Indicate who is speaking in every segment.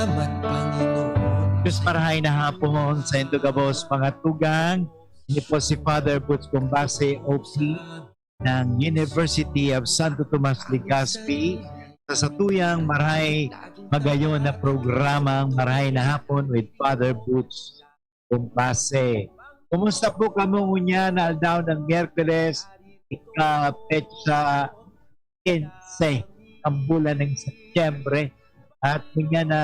Speaker 1: Salamat, Panginoon.
Speaker 2: Diyos marahay na hapon sa Indogabos mga tugang. Ini po si Father Butch Bombase OP ng University of Santo Tomas Legazpi sa satuyang marahay magayon na programang Marahay na Hapon with Father Butch Bombase. Kumusta po kamo ngunya na aldaw ng Miyerkules ika-petsa 15 ang bulan ng Setyembre at ngunya na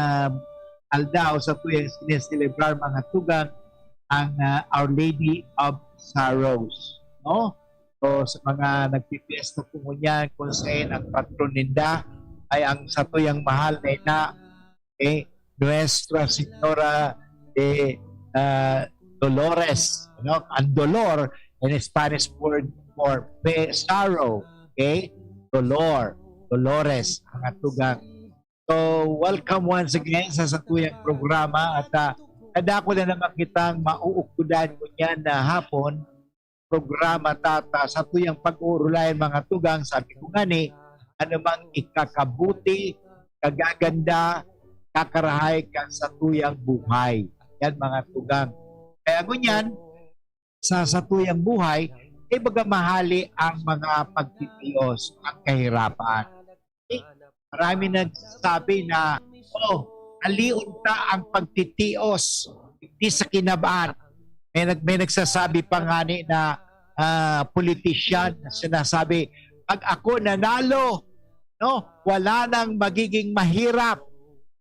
Speaker 2: aldaw sa tuyang sineselebrar mga tugang ang Our Lady of Sorrows, no? So sa mga nagpipiesta po ngunyan kung saan ang patron ninda ay ang sa tuyang mahal na ina Nuestra Señora de Dolores, no? Ang dolor in Spanish word for sorrow, okay? Dolores, mga tugang. So, welcome once again sa satuyang programa at kada ko na naman kitang mauukudan ko niyan na hapon programa tata sa tuyang pag-uurulayan mga tugang. Sabi ko gani, ano mang ikakabuti, kagaganda, kakarahay ka sa tuyang buhay. Yan mga tugang. Kaya ngunyan, sa tuyang buhay, baga mahali ang mga pagtitios, ang kahirapan. Marami nagsasabi na, aliunta ang pagtitios, hindi sa kinabaan. May nagsasabi pa nga ni na politician na sinasabi, pag ako nanalo, no, wala nang magiging mahirap.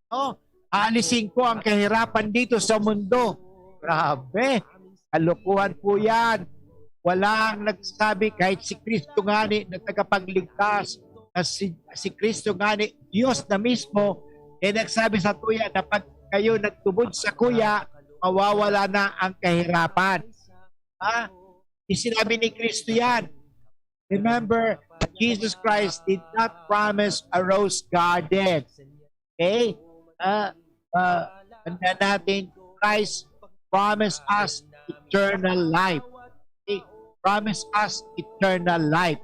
Speaker 2: No? Aalisin ko ang kahirapan dito sa mundo. Grabe, kalokohan po yan. Walang nagsasabi kahit si Kristo nga ni na tagapagligtas, na si Kristo nga ni Diyos na mismo, nagsabi sa tuya na pag kayo nagtubod sa kuya, mawawala na ang kahirapan. Isinabi ni Kristo yan. Remember, Jesus Christ did not promise a rose garden. Okay? Tanda natin, Christ promised us eternal life. Okay? Promised us eternal life.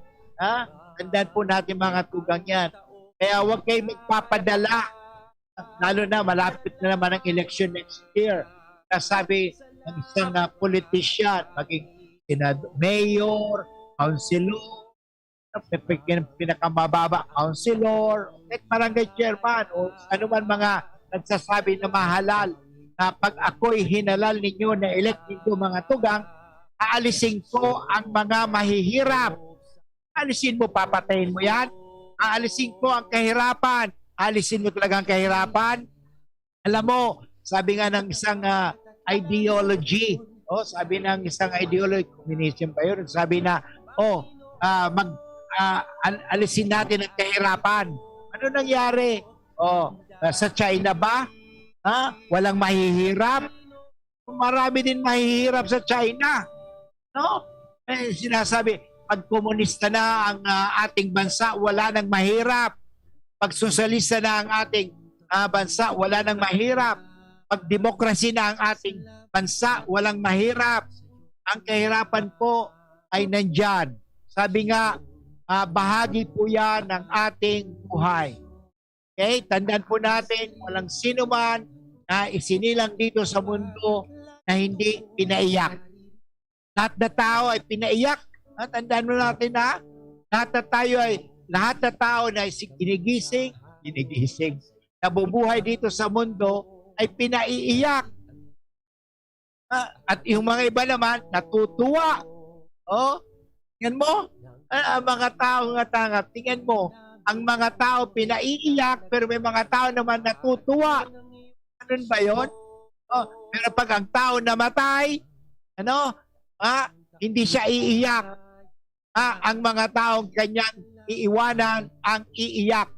Speaker 2: Tandaan po natin mga tugang yan. Kaya huwag kayo magpapadala. Lalo na, malapit na naman ang election next year. Sabi ng isang politician, maging mayor, councilor, pinakamababa councilor, barangay chairman, o ano man mga nagsasabi na mahalal na pag ako'y hinalal ninyo na elect ninyo mga tugang, aalisin ko ang mga mahihirap. Aalisin mo, papatayin mo yan. Aalisin ko ang kahirapan. Alisin mo talaga ang kahirapan. Alam mo, sabi nga ng isang ideology, sabi ng isang ideology, communism pa yun, sabi na, alisin natin ang kahirapan. Ano nangyari? Sa China ba? Walang mahihirap? Marami din mahihirap sa China. No? Sinasabi, pag komunista na ang ating bansa, wala nang mahirap. Pag sosyalista na ang ating bansa, wala nang mahirap. Pag demokrasya na ang ating bansa, walang mahirap. Ang kahirapan po ay nandyan. Sabi nga, bahagi po yan ng ating buhay. Okay? Tandaan po natin, walang sino man na isinilang dito sa mundo na hindi pinaiyak. Lahat na tao ay pinaiyak. Tandaan mo natin na lahat na tao na ginigising, nabubuhay dito sa mundo ay pinaiiyak. At yung mga iba naman, natutuwa. Tingnan mo, ang mga tao nga tangat, tingnan mo, ang mga tao pinaiiyak, pero may mga tao naman natutuwa. Ano ba yun? Pero pag ang tao namatay, hindi siya iiyak. Ang mga taong kanyang iiwanan ang iiyak.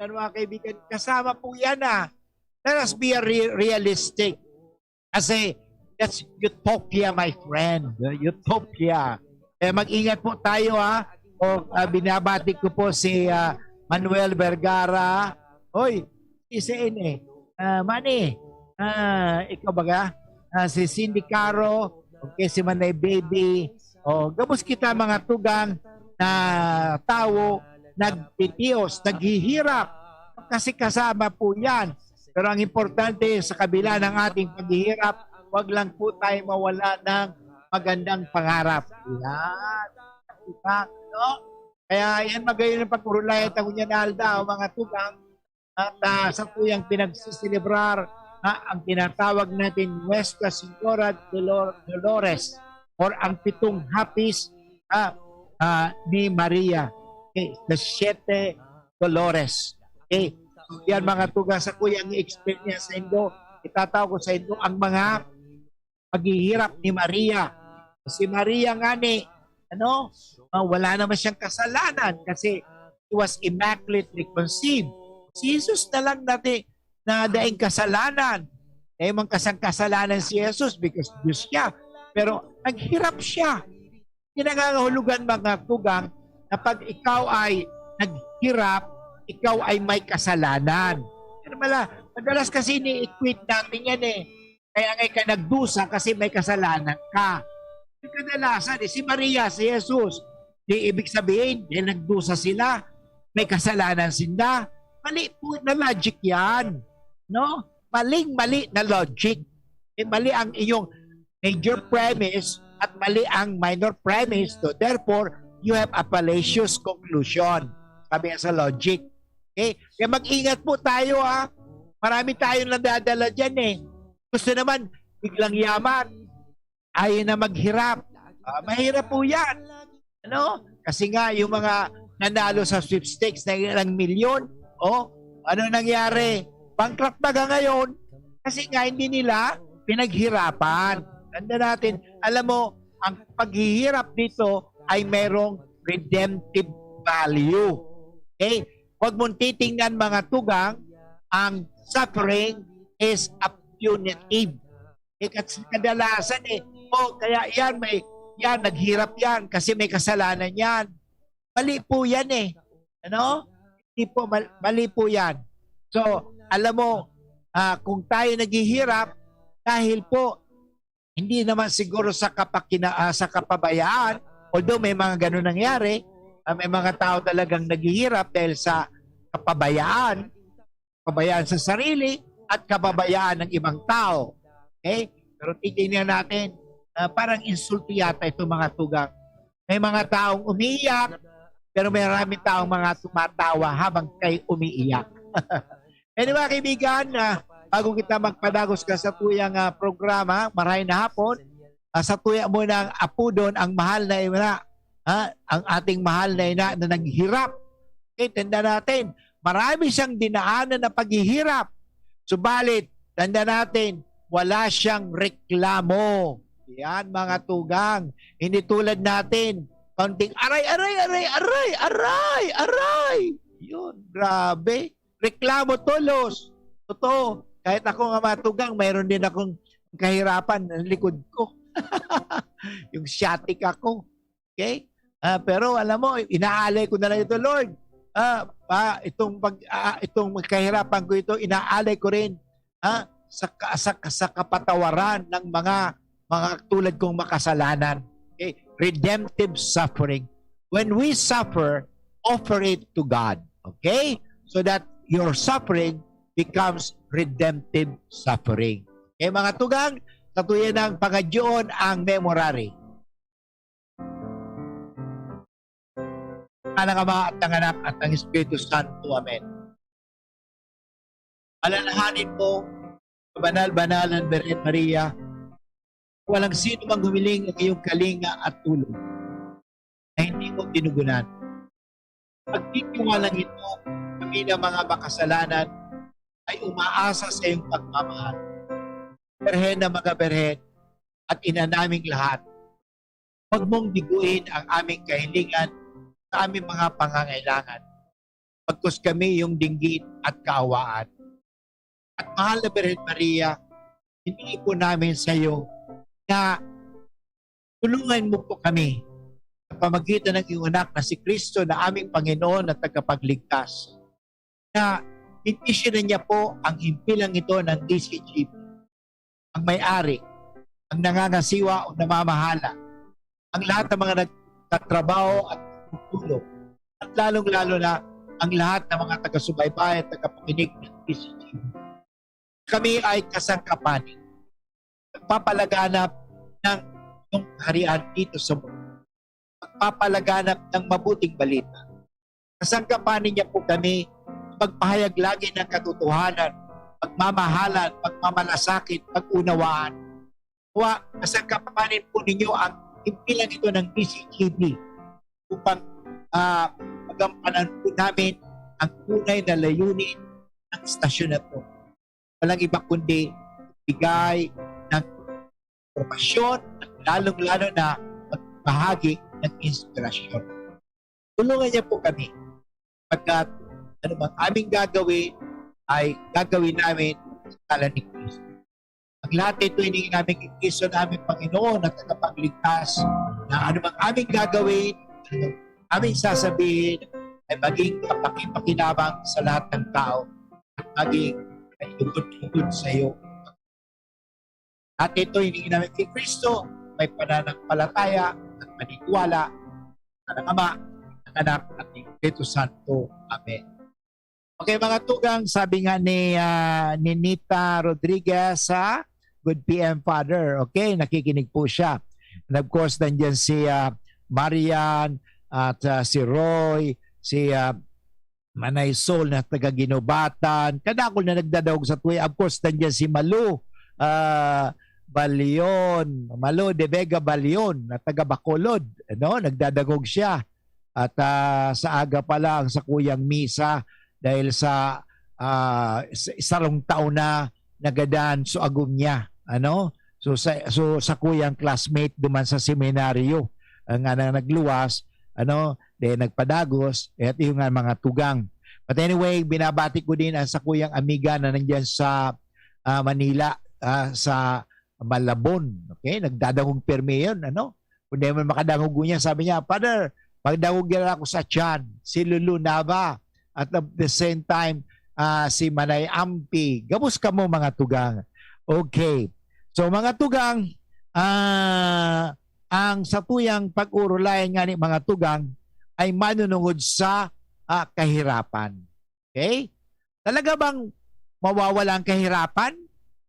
Speaker 2: Mga kaibigan, kasama po yan Let us be realistic. Kasi that's utopia, my friend. Utopia. Mag-ingat po tayo binabati ko po si Manuel Vergara. Hoy, isiin Manny, ikaw baga? Si Cindy Caro, okay, si Manay Baby. Gabos kita mga tugang na tao, nagtitios, naghihirap. Kasi kasama po yan. Pero ang importante, sa kabila ng ating paghihirap, wag lang po tayo mawala ng magandang pangarap. Yan. Diba? No? Kaya yan magayon ng pagkurulay at ang Alda, o mga tugang, at sa tuyang pinagsisilibrar ang tinatawag natin Nuestra Señora Dolores or ang pitong hapis ni Maria. Okay, the Siete Dolores. Okay, so yan mga tugang sa kuyang i-experience sa Indo, itatawag ko sa Indo ang mga paghihirap ni Maria. Si Maria nga ni, wala naman siyang kasalanan kasi he was immaculately conceived. Si Jesus na lang natin na daing kasalanan. Eh, mang kasalanan si Jesus because Diyos siya. Pero naghirap siya. Kinangangahulugan mga tugang na pag ikaw ay naghirap, ikaw ay may kasalanan. Pero madalas kasi ni-equate natin yan eh. Kaya ngay ka nagdusa kasi may kasalanan ka. Kadalasan si Maria, si Jesus, di ibig sabihin, nagdusa sila, may kasalanan sila. Mali po na logic yan. No? Maling-mali na logic. Mali ang iyong major premise at mali ang minor premise. So therefore, you have a fallacious conclusion. Sabi sa logic. Okay? Kaya mag-ingat po tayo ha. Marami tayong nadadala dyan eh. Gusto naman, biglang yaman. Ayaw na maghirap. Mahirap po yan. Kasi nga, yung mga nanalo sa sweepstakes na ilang milyon, ano nangyari? Bankrupt na ngayon. Kasi nga, hindi nila pinaghirapan. Tanda natin, alam mo, ang paghihirap dito ay merong redemptive value. Okay? Huwag mong titingnan mga tugang, ang suffering is a punitive. Kasi kadalasan kaya yan, naghirap yan kasi may kasalanan yan. Mali po yan eh. Hindi po, mali po yan. So, alam mo, kung tayo naghihirap, dahil po, hindi naman siguro sa kapabayaan, although may mga ganun nangyari, may mga tao talagang naghihirap dahil sa kapabayaan sa sarili at kapabayaan ng ibang tao. Okay? Pero titingnan natin, parang insulto yata itong mga tugang. May mga taong umiiyak, pero may maraming taong mga tumatawa habang kayo umiiyak. Anyway, kaibigan, bago kita magpadagos ka sa tuyang programa, maray na hapon, sa tuya mo ng apo doon, ang mahal na ina, ang ating mahal na ina na naghirap. Okay, tanda natin, marami siyang dinaanan na paghihirap. Subalit, tanda natin, wala siyang reklamo. Yan mga tugang. Hindi tulad natin, konting aray. Yun, grabe. Reklamo tulos. Totoo. Kahit ako nga matugang, mayroon din akong kahirapan ng likod ko. Yung sciatic ako. Okay? Pero alam mo, inaalay ko na lang ito, Lord. Itong kahirapan ko ito, inaalay ko rin sa kapatawaran ng mga tulad kong makasalanan. Okay? Redemptive suffering. When we suffer, offer it to God. Okay? So that your suffering becomes redemptive suffering. Okay, mga tugang, tatuyan ng pangadyoon ang memorare. Ang Ama at ng Anak at ng Espiritu Santo. Amen. Alalahanin mo, banal-banal ng Birhen Maria, walang sino mang humiling ng iyong kalinga at tulong na hindi mo tinugunan. Pagtitiwalang ito, kami ng mga makasalanan ay umaasa sa iyong pagmamahal. Birhen na mga Birhen at ina naming lahat, huwag mong biguin ang aming kahilingan sa aming mga pangangailangan. Pagkus kami yung dinggit at kaawaan. At mahal na Birhen Maria, hindi po namin sa iyo na tulungan mo po kami sa pamagitan ng iyong anak na si Kristo na aming Panginoon at tagapagligtas. Na inisyon niya po ang himpilang ito ng DCGP, ang may-ari, ang nangangasiwa o namamahala, ang lahat ng mga nagtatrabaho at tutulong, at lalong-lalo na ang lahat ng mga taga-subaybay at tagapakinig ng DCGP. Kami ay kasangkapanin. Nagpapalaganap ng iyong harian dito sa mundo. Nagpapalaganap ng mabuting balita. Kasangkapanin niya po kami magpahayag lagi ng katotohanan, pagmamahalan, pagmamalasakit, pag-unawaan. Kasangkapanin po ninyo ang impilan ito ng DCGB upang magampanan po namin ang tunay na layunin ng istasyon na ito. Walang iba kundi bigay ng informasyon at lalong-lalo na magbahagi ng inspirasyon. Tulungan niya po kami pagkat ano bang aming gagawin ay gagawin namin sa ngalan ni Kristo. Ang lahat ito hindi namin kay Kristo na aming Panginoon at tagapagligtas na ano bang aming gagawin, ano bang aming sasabihin ay maging kapakipakinabang sa lahat ng tao at maging ay lugod-lugod sa iyo. At ito hindi namin kay Kristo may pananampalataya at maniniwala ng Ama, ng Anak at ng Espiritu Santo. Amen. Okay mga tugang, sabi nga ni Nita Rodriguez sa Good PM Father. Okay, nakikinig po siya. And of course, nandiyan si Marian at si Roy, si Manay Sol na taga-Ginobatan. Kadakol na nagdadawag sa tuwi. Of course, nandiyan si Malu Balion. Malu de Vega Balion na taga-Bacolod. Ano? Nagdadagog siya. At sa aga pa lang sa Kuyang Misa dahil sa isang taon na nagadaan so agum niya. Ano? So sa Kuyang classmate duman sa seminaryo ang nagluwas, ano, nagpadagos, at yung mga tugang. But anyway, binabati ko din ang sa Kuyang amiga na nandiyan sa Manila, sa Malabon. Okay? Nagdadangog perme yun, ano? Kung di man makadangog niya, sabi niya, Father, pagdangog nila ako sa tiyan, si Lulu Nava, at at the same time, si Manay Ampi. Gabos ka mo mga tugang. Okay. So mga tugang, ang satuyang pag-urulayan nga ni mga tugang ay manunungod sa kahirapan. Okay? Talaga bang mawawala ang kahirapan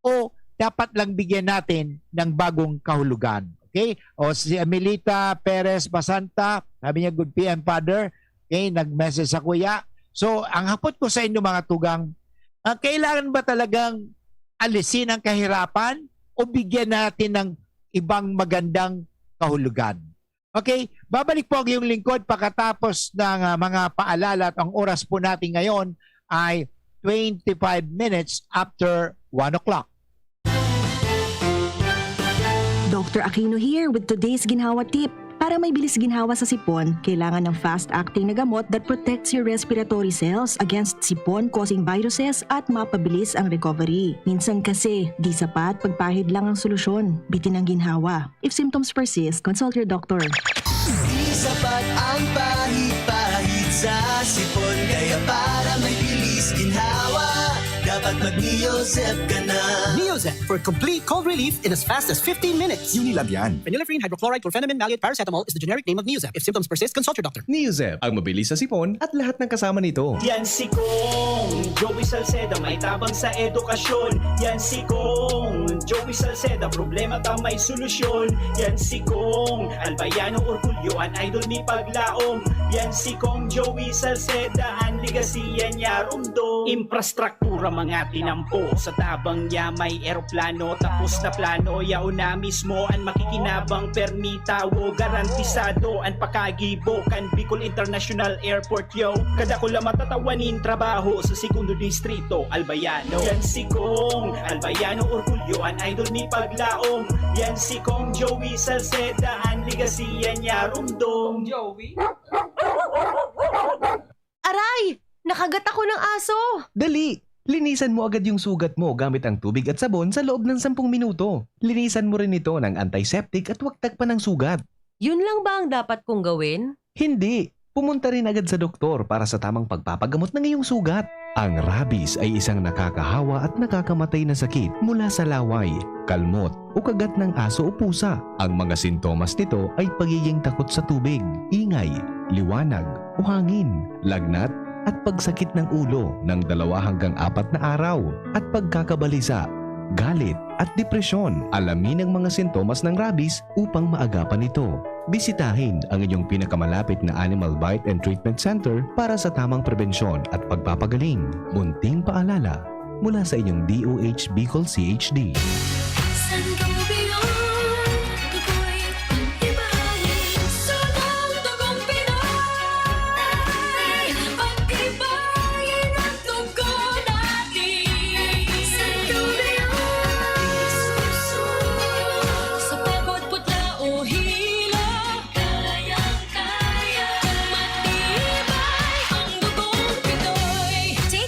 Speaker 2: o dapat lang bigyan natin ng bagong kahulugan? Okay? O si Amelita Perez Basanta, sabi niya, Good PM Father. Okay? Nag-message sa kuya. So, ang hapot ko sa inyo mga tugang, kailangan ba talagang alisin ang kahirapan o bigyan natin ng ibang magandang kahulugan? Okay, babalik po ang iyong lingkod pagkatapos ng mga paalala at ang oras po natin ngayon ay 25 minutes after 1 o'clock.
Speaker 3: Dr. Aquino here with today's ginhawa tip. Para may bilis ginhawa sa sipon, kailangan ng fast-acting na gamot that protects your respiratory cells against sipon-causing viruses at mapabilis ang recovery. Minsan kasi, di sapat pagpahid lang ang solusyon. Bitin ang ginhawa. If symptoms persist, consult your doctor.
Speaker 1: Di sapat ang pahit-pahit sa sipon, kaya para may bilis ginhawa, dapat mag-Neosep ka na.
Speaker 4: Neosep for complete cold relief in as fast as 15 minutes.
Speaker 5: Unilag yan.
Speaker 4: Phenylephrine, hydrochloride, chlorpheniramine, maleate, paracetamol is the generic name of Neosep. If symptoms persist, consult your doctor.
Speaker 5: Neosep, ang mabilis sa sipon at lahat ng kasama nito.
Speaker 6: Yan si Kong Joey Salceda, may tabang sa edukasyon. Yan si Kong Joey Salceda, problema ta may solusyon. Yan si Kong Albayano Orgulyo, an idol ni Paglaom. Yan si Kong Joey Salceda, ang ligasiya niya rumdo. Infrastruktura mga tinampo, sa tabang niya may eroplano. Tapos na plano, yao na mismo ang makikinabang permita. Wo garantisado ang pakagibo kan Bicol International Airport yo. Kada ko lang matatawanin trabaho sa segundo distrito Albayano. Yan si Kong Albayano Orgulyo, an idol ni Paglaom. Yan si Kong Joey Salceda, ang ligasiya niya rumdong. Joey?
Speaker 7: Aray! Nakagat ako ng aso!
Speaker 5: Dali! Linisan mo agad yung sugat mo gamit ang tubig at sabon sa loob ng 10 minuto. Linisan mo rin ito ng antiseptic at huwag tagpan ng sugat.
Speaker 7: Yun lang ba ang dapat kong gawin?
Speaker 5: Hindi! Pumunta rin agad sa doktor para sa tamang pagpapagamot ng iyong sugat. Ang rabies ay isang nakakahawa at nakakamatay na sakit mula sa laway, kalmot o kagat ng aso o pusa. Ang mga sintomas nito ay pagiging takot sa tubig, ingay, liwanag o hangin, lagnat at pagsakit ng ulo ng 2 hanggang 4 na araw at pagkakabalisa, galit at depresyon. Alamin ang mga sintomas ng rabies upang maagapan ito. Bisitahin ang inyong pinakamalapit na Animal Bite and Treatment Center para sa tamang prebensyon at pagpapagaling. Munting paalala mula sa inyong DOH Bicol CHD.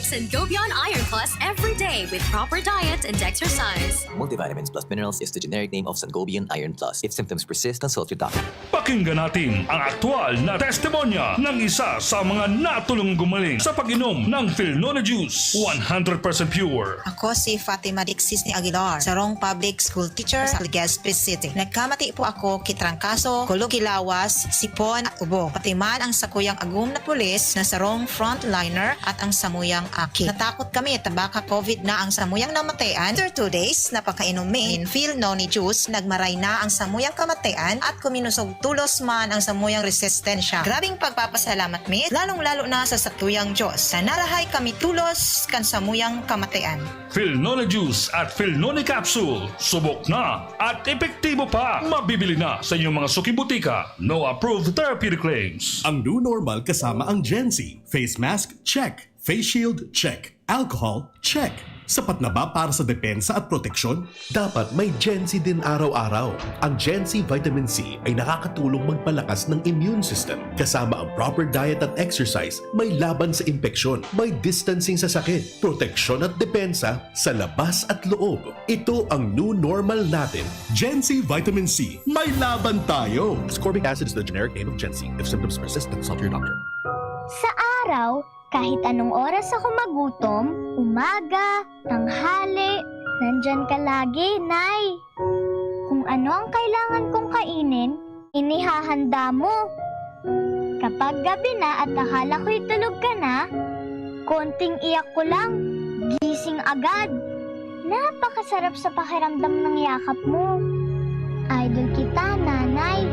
Speaker 8: Sangobion Iron Plus every day with proper diet and exercise.
Speaker 9: Multivitamins plus minerals is the generic name of Sangobion Iron Plus. If symptoms persist, consult your doctor.
Speaker 10: Pakinggan natin ang aktwal na testimonya ng isa sa mga natulong gumaling sa pag-inom ng Philnona Juice. 100% pure.
Speaker 11: Ako si Fatima Dixis ni Aguilar, sarong public school teacher sa Legazpi City. Nagkamati po ako kitrangkaso, kulugilawas, sipon at ubo. Pati man ang sakuyang agum na pulis na sarong frontliner at ang samuyang aki. Natakot kami tabaka COVID na ang samuyang namatayan. After 2 days, napakainom min Philnona Juice, nagmaray na ang samuyang kamatayan at kuminusog tulos man ang samuyang resistensya. Grabing pagpapasalamat mi, lalong-lalo na sa sakuyang Diyos. Na narahay kami tulos kan samuyang kamatayan.
Speaker 10: Philnona Juice at Philnona Capsule. Subok na at epektibo pa. Mabibili na sa inyong mga suking butika. No approved therapeutic claims.
Speaker 12: Ang new normal kasama ang Gen-Z. Face mask, check. Face shield, check. Alcohol, check. Sapat na ba para sa depensa at proteksyon?
Speaker 13: Dapat may Gen-Z din araw-araw. Ang Gen-Z Vitamin C ay nakakatulong magpalakas ng immune system. Kasama ang proper diet at exercise, may laban sa impeksyon, may distancing sa sakit, proteksyon at depensa sa labas at loob. Ito ang new normal natin.
Speaker 12: Gen-Z Vitamin C. May laban tayo!
Speaker 13: Ascorbic acid is the generic name of Gen-Z. If symptoms persist, consult your doctor.
Speaker 14: Sa araw, kahit anong oras ako magutom, umaga, tanghali, nandyan ka lagi, Nay. Kung ano ang kailangan kong kainin, inihahanda mo. Kapag gabi na at akala ko'y tulog ka na, konting iyak ko lang, gising agad. Napakasarap sa pakiramdam ng yakap mo. Idol kita, Nanay.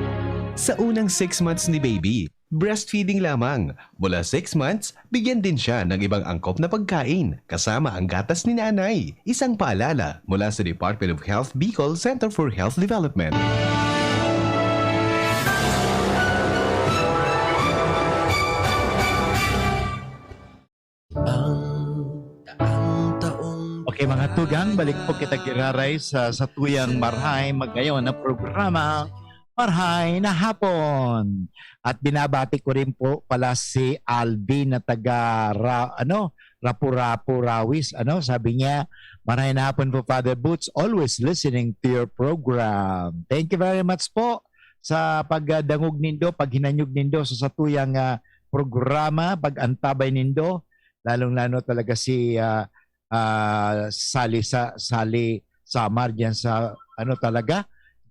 Speaker 5: Sa unang 6 months ni baby, breastfeeding lamang. Mula 6 months, bigyan din siya ng ibang angkop na pagkain kasama ang gatas ni nanay. Isang paalala mula sa Department of Health Bicol Center for Health Development.
Speaker 2: Okay mga tugang, balik po kita kiraray sa tuyang Marhay magayon na programa Marhay na Hapon. At binabati ko rin po pala si Alvin na taga Rapu-Rapu Rawis. Sabi niya, Marhay na Hapon po Father Boots, always listening to your program. Thank you very much po sa pagdangog nindo, paghinanyog nindo sa satuyang programa, pag-antabay nindo. Lalong-lalo talaga si Sally Samar diyan sa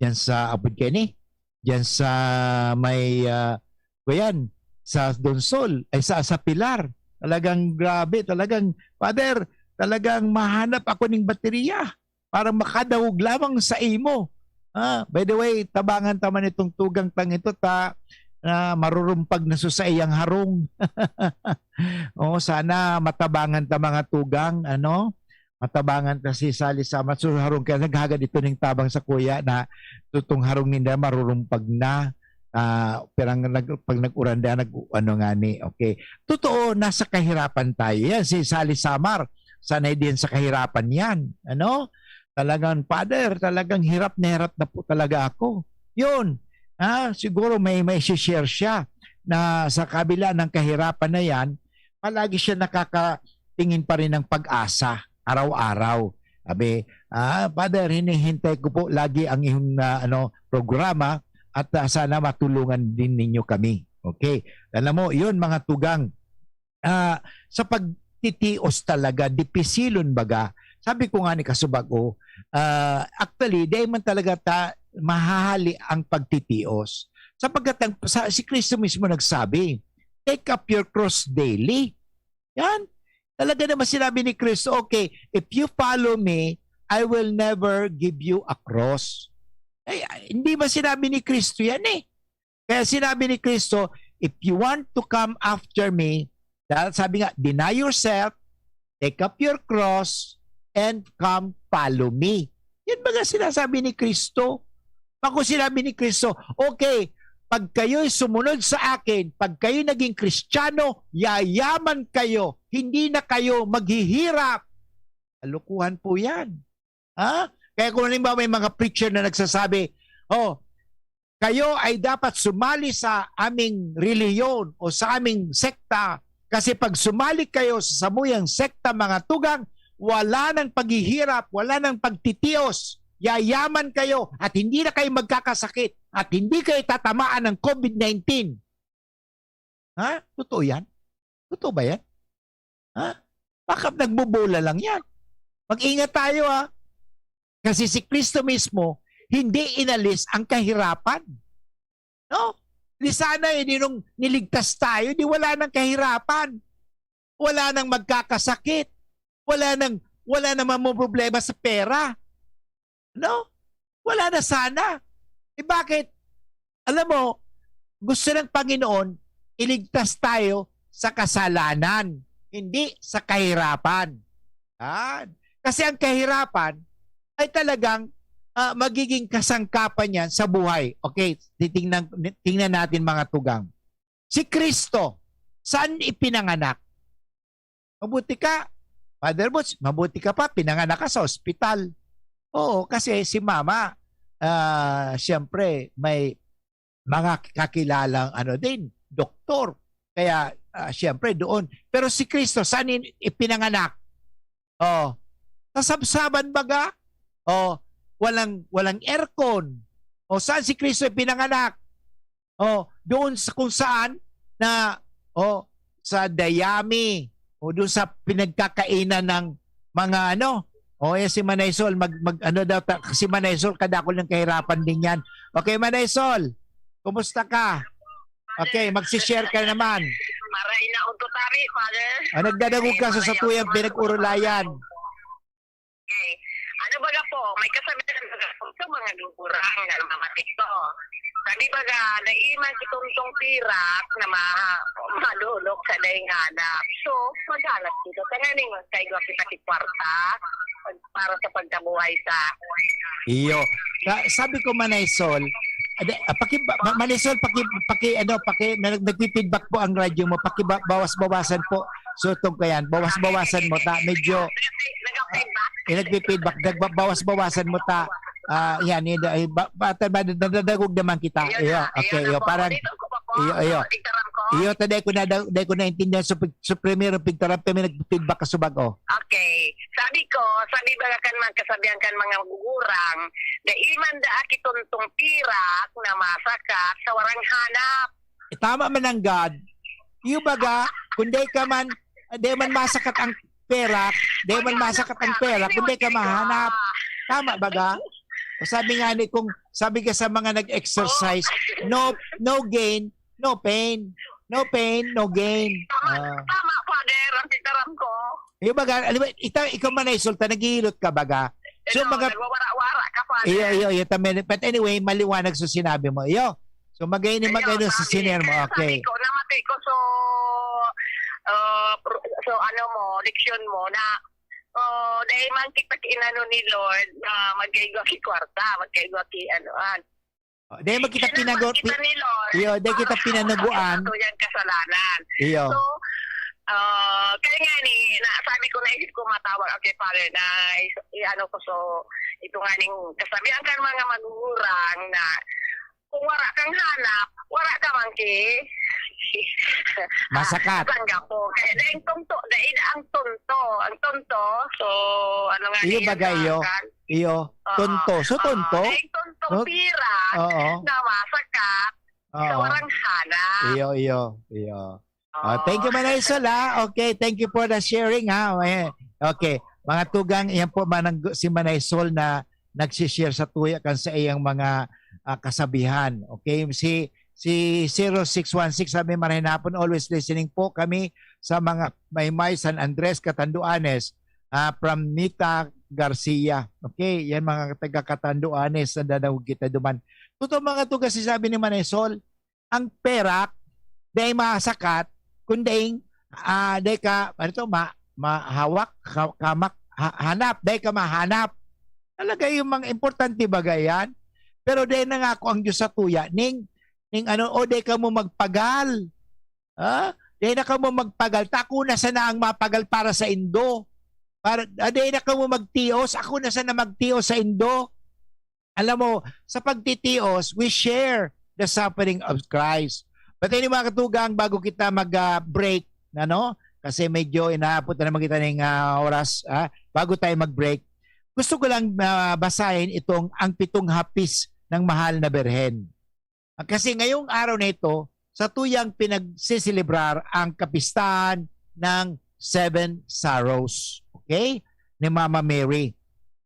Speaker 2: diyan sa Abud Kenny. Diyan sa may sa Donsol ay sa Pilar. Talagang grabe, talagang Father, talagang mahanap ako ng baterya para makadawog lamang sa imo. By the way, tabangan taman itong tugang tang ito na marurumpag na sa iyang harong. Sana matabangan ta mga tugang, matabangan ta si Sally Samar. So harong kaya naghagad ito ng tabang sa kuya na tutong harong ninda marurumpag na. Pag nag-uranda, okay. Totoo, nasa kahirapan tayo. Yan, si Sally Samar, sanay din sa kahirapan yan. Talagang, Father, talagang hirap na po talaga ako. Yun, siguro may share siya na sa kabila ng kahirapan na yan, palagi siya nakakatingin pa rin ng pag-asa araw-araw. Sabi, Father, hinihintay ko po lagi ang iyong programa at sana matulungan din ninyo kami. Okay? Alam mo, yun mga tugang, sa pagtitios talaga, dipisilon baga, sabi ko nga ni Kasubago, actually, di man talaga mahahali ang pagtitios. Sapagkat si Kristo mismo nagsabi, take up your cross daily. Yan. Talaga naman sinabi ni Kristo, okay, if you follow me, I will never give you a cross. Hindi ba sinabi ni Kristo yan eh? Kaya sinabi ni Kristo, if you want to come after me, dahil sabi nga, deny yourself, take up your cross, and come follow me. Yan ba nga sinasabi ni Kristo? Ako sinabi ni Kristo, okay, pag kayo'y sumunod sa akin, pag kayo naging Kristiyano, yayaman kayo, hindi na kayo maghihirap. Alukuhan po yan. Ha? Kaya kung halimbawa may mga preacher na nagsasabi, kayo ay dapat sumali sa aming reliyon o sa aming sekta kasi pag sumali kayo sa samuyang sekta mga tugang, wala nang paghihirap, wala nang pagtitios, yayaman kayo at hindi na kayo magkakasakit at hindi kayo tatamaan ng COVID-19. Ha? Totoo yan? Totoo ba yan? Ha? Baka nagbobola lang yan. Mag-ingat tayo ha. Kasi si Kristo mismo, hindi inalis ang kahirapan. No? Di sana nung niligtas tayo, di wala nang kahirapan. Wala nang magkakasakit. Wala nang problema sa pera. No? Wala na sana. Bakit? Alam mo, gusto ng Panginoon, iligtas tayo sa kasalanan, hindi sa kahirapan. Kasi ang kahirapan ay talagang magiging kasangkapan yan sa buhay. Okay, tingnan natin mga tugang. Si Kristo, saan ipinanganak? Mabuti ka, Father Butch, mabuti ka pa, pinanganak ka sa ospital. Oo, kasi si Mama, siyempre, may mga kakilalang doktor. Kaya, siyempre, doon. Pero si Kristo, saan ipinanganak? Sa sabsaban baga? Walang aircon. Saan si Kristo ipinanganak? Doon kung saan na sa dayami doon sa pinagkakainan ng mga si Manaysol si Manaysol kadakol ng kahirapan din yan. Okay, Manaysol, kumusta ka? Okay, magsi-share ka naman.
Speaker 15: Maray na untutari, Father.
Speaker 2: Nagdadagog ka sa tuyang pinag-urulayan.
Speaker 15: Okay. Ano ba po? May kasabihan ba sa mga lugurang na namatik to? Sabi ba naiman si Tuntong Pirak na malulok sa daing hanap. So, maghanap dito. Tanganing kayo kita si kwarta para sa pagkabuhay sa...
Speaker 2: Iyo. Sabi ko, Manaysol, Manaysol, nagpi-feedback po ang radyo mo. Bawas-bawasan po. So, itong kayan, bawas-bawasan mo ta. Medyo... nagpi-feedback. Bawas-bawasan mo ta. Yan, nadadagog naman kita. Iyo, okay, iyo, parang... Iyo, taday ko naintindihan sa primero pigtaran, pero nag-feedback ka subag,
Speaker 15: Okay. Sabi ba kan man kasabihan kan mga gugurang, da iman da akituntong pirak na masakat sa warang hanap.
Speaker 2: Tama man ang God. Iyo baga, kung di man masakat ang perak, kung di ka mahanap. Tama baga? Sabi nga ni sabi ka sa mga nag-exercise, no gain, no pain. No pain, no gain.
Speaker 15: Tama, Father. Ang titaram ko.
Speaker 2: Yung baga, ikaw Manaysol, naghihilot ka baga. So,
Speaker 15: nagwawara-wara ka, Father.
Speaker 2: Iyo. But anyway, maliwanag sa sinabi mo. Iyo. So, mag-aini sa siner mo. Okay.
Speaker 15: Namatay ko, leksyon mo na dahil man kita inano ni Lord na magkaigwa ki kwarta, magkaigwa ki
Speaker 2: dahil magkita dahil kita pinanuguan.
Speaker 15: Ito yan kasalanan.
Speaker 2: Iyo.
Speaker 15: So, kaya nga sabi ko, naisip ko matawag kay Father na ito nga kasabihan kan mga magugurang na kung wala kang hanap, wala ka man
Speaker 2: masakat.
Speaker 15: Kaya dahil ang tonto. So, ano nga
Speaker 2: iyo baga iyo. Tonto. So, tonto?
Speaker 15: Dahil tontong pira na masakat sa warang hanap.
Speaker 2: Iyo. Thank you, Manaysol, ha? Okay, thank you for the sharing, ha? Okay, mga tugang, yan po si Manaysol na nagsishare sa tuya kan sa iyang mga kasabihan. Okay, Si 0616 sabi maraming hapon, always listening po kami sa mga Maymay, San Andres, Catanduanes, from Nita Garcia. Okay, yan mga taga Catanduanes na dadaw kita duman. Totoo mga to kasi sabi ni Manesol, ang perak day masakat kundi day ka mahawak kamak hanap day ka mahanap. Talaga yung mga importante bagay yan. Pero day na nga ako ang Diyos sa tuya ning day ka mo magpagal. Day na ka mo magpagal. Tako na sana ang mapagal para sa Indo. Day na ka mo magtios. Ako na sana magtios sa Indo. Alam mo, sa pagtitios, we share the suffering of Christ. But anyway, mga katugang, bago kita mag-break, kasi medyo inaapot na naman kita ng oras, bago tayo mag-break, gusto ko lang basahin itong ang 7 hapis ng mahal na Berhen. Kasi ngayong araw na ito, sa tuyang pinagsisilibrar ang kapistahan ng 7 sorrows. Okay? Ni Mama Mary.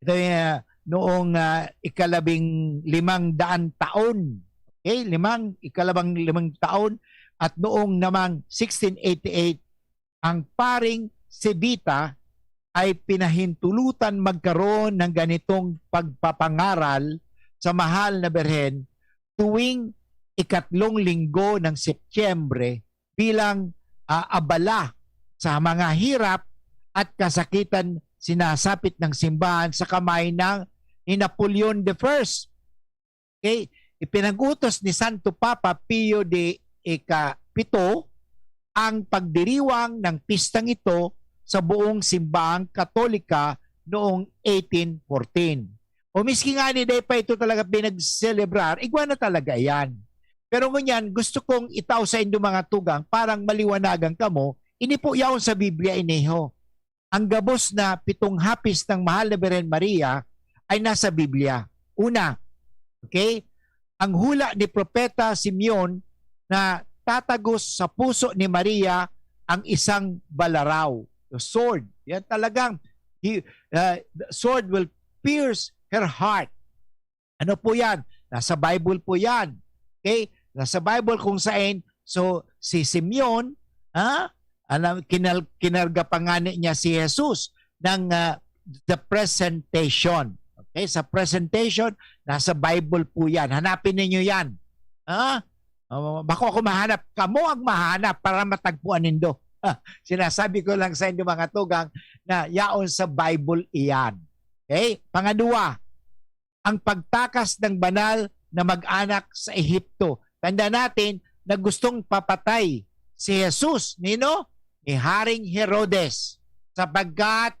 Speaker 2: Ito yung noong 1500 taon. Okay? 1500 taon. At noong namang 1688, ang paring Sebita ay pinahintulutan magkaroon ng ganitong pagpapangaral sa mahal na Berhen tuwing 3 linggo ng Setyembre bilang abala sa mga hirap at kasakitan sinasapit ng simbahan sa kamay ni Napoleon I. Okay? Ipinag-utos ni Santo Papa Pio XVII ang pagdiriwang ng pistang ito sa buong simbahang Katolika noong 1814. O miski nga ni day pa ito talaga pinag-celebrar, igwa na talaga yan. Pero ngunyan, gusto kong itaw sa inyo mga tugang, parang maliwanagan kamo, ini po yaon sa Biblia ineho. Ang gabos na 7 hapis ng mahal na Birhen Maria ay nasa Biblia. Una, okay? Ang hula ni Propeta Simeon na tatagos sa puso ni Maria ang isang balaraw, the sword. Yan talagang, the sword will pierce her heart. Ano po yan? Nasa Bible po yan. Okay? Nasa Bible kung saan, so si Simeon, kinarga pa nga niya si Jesus ng the presentation. Okay? Sa presentation, nasa Bible po yan. Hanapin ninyo yan. Bako ako mahanap. Kamo ang mahanap para matagpuan nindo. Sinasabi ko lang sa inyo mga tugang na yaon sa Bible iyan. Okay? Pangadua, ang pagtakas ng banal na mag-anak sa Ehipto. Tanda natin na gustong papatay si Jesus ni Haring Herodes sapagkat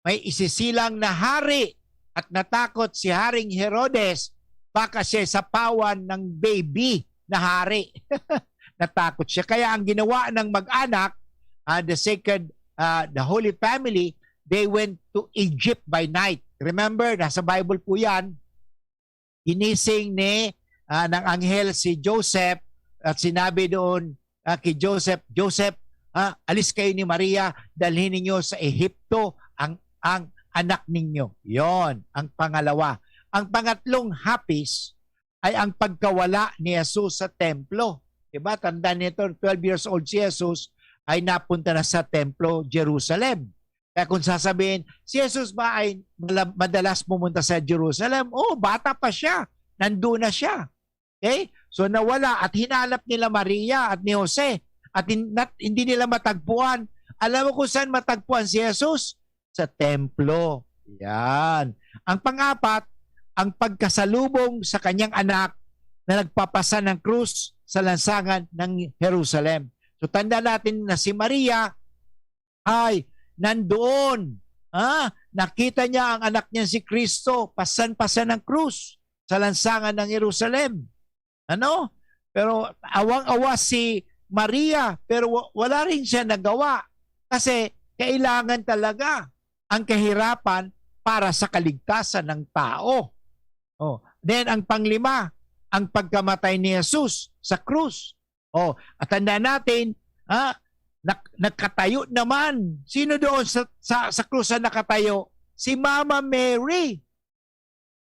Speaker 2: may isisilang na hari at natakot si Haring Herodes baka siya sapawan ng baby na hari. Natakot siya. Kaya ang ginawa ng mag-anak, the Holy Family, they went to Egypt by night. Remember, nasa Bible po yan. Ginising ng anghel si Joseph at sinabi doon kay Joseph, alis kayo ni Maria, dalhin ninyo sa Ehipto ang anak ninyo. Yon ang pangalawa. Ang pangatlong hapis ay ang pagkawala ni Jesus sa templo. Diba? Tanda nito, 12 years old si Jesus ay napunta na sa templo Jerusalem. Kaya kung sasabihin, si Jesus ba ay madalas pumunta sa Jerusalem? Oh, bata pa siya. Nandun na siya. Okay? So nawala at hinanap nila Maria at ni Jose at hindi nila matagpuan. Alam mo kung saan matagpuan si Jesus? Sa templo. Yan. Ang pang-apat, ang pagkasalubong sa kanyang anak na nagpapasa ng krus sa lansangan ng Jerusalem. So tanda natin na si Maria ay nandoon. Nakita niya ang anak niya si Kristo pasan-pasan ng krus sa lansangan ng Jerusalem. Pero awang-awa si Maria pero wala rin siya nagawa kasi kailangan talaga ang kahirapan para sa kaligtasan ng tao. Then ang panglima, ang pagkamatay ni Jesus sa krus. At tanda natin, nakatayo naman. Sino doon sa krus na nakatayo? Si Mama Mary.